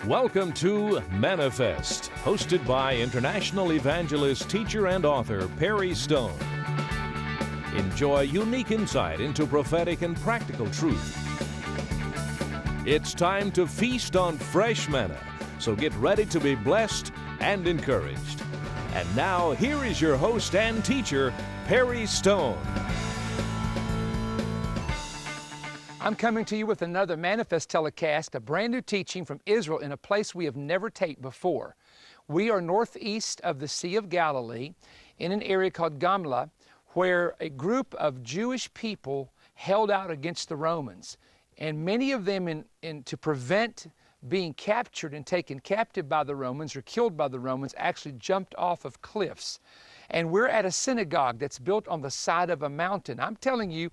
Welcome to Manifest, hosted by international evangelist, teacher, and author Perry Stone. Enjoy unique insight into prophetic and practical truth. It's time to feast on fresh manna, so get ready to be blessed and encouraged. And now, here is your host and teacher, Perry Stone. I'm coming to you with another Manifest telecast, a brand new teaching from Israel in a place we have never taped before. We are northeast of the Sea of Galilee in an area called Gamla, where a group of Jewish people held out against the Romans. And many of them, to prevent being captured and taken captive by the Romans or killed by the Romans, actually jumped off of cliffs. And we're at a synagogue that's built on the side of a mountain. I'm telling you,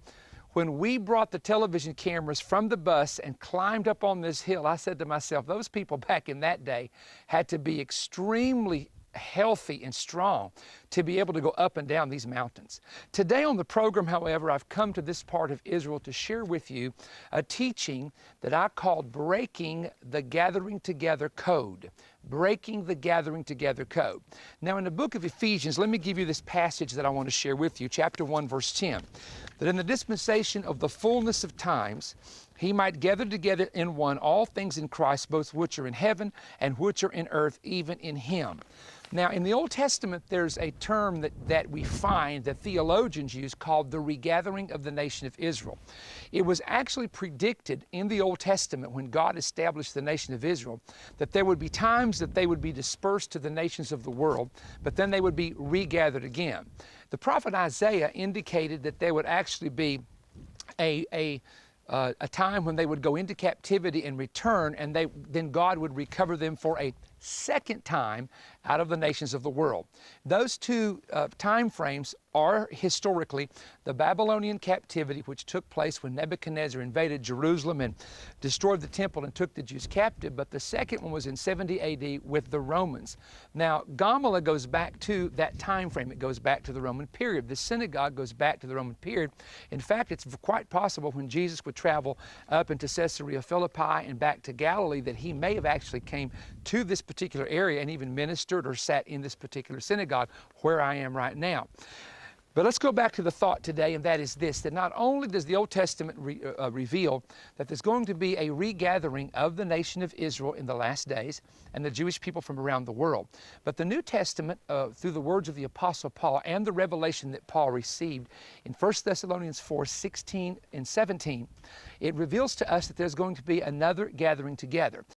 when we brought the television cameras from the bus and climbed up on this hill, I said to myself, those people back in that day had to be extremely healthy and strong to be able to go up and down these mountains. Today on the program, however, I've come to this part of Israel to share with you a teaching that I called Breaking the Gathering Together Code. Breaking the Gathering Together Code. Now in the book of Ephesians, let me give you this passage that I want to share with you, chapter 1, verse 10. That in the dispensation of the fullness of times, he might gather together in one all things in Christ, both which are in heaven and which are in earth, even in him. Now, in the Old Testament, there's a term that we find that theologians use called the regathering of the nation of Israel. It was actually predicted in the Old Testament when God established the nation of Israel that there would be times that they would be dispersed to the nations of the world, but then they would be regathered again. The prophet Isaiah indicated that there would actually be a time when they would go into captivity and return, and then God would recover them for a second time out of the nations of the world. Those two time frames are historically the Babylonian captivity, which took place when Nebuchadnezzar invaded Jerusalem and destroyed the temple and took the Jews captive, but the second one was in 70 AD with the Romans. Now, Gamala goes back to that time frame. It goes back to the Roman period. The synagogue goes back to the Roman period. In fact, it's quite possible when Jesus would travel up into Caesarea Philippi and back to Galilee that he may have actually came to this particular area and even ministered or sat in this particular synagogue where I am right now. But let's go back to the thought today, and that is this, that not only does the Old Testament reveal that there's going to be a regathering of the nation of Israel in the last days and the Jewish people from around the world, but the New Testament, through the words of the Apostle Paul and the revelation that Paul received in 1 Thessalonians 4, 16 and 17, it reveals to us that there's going to be another gathering together.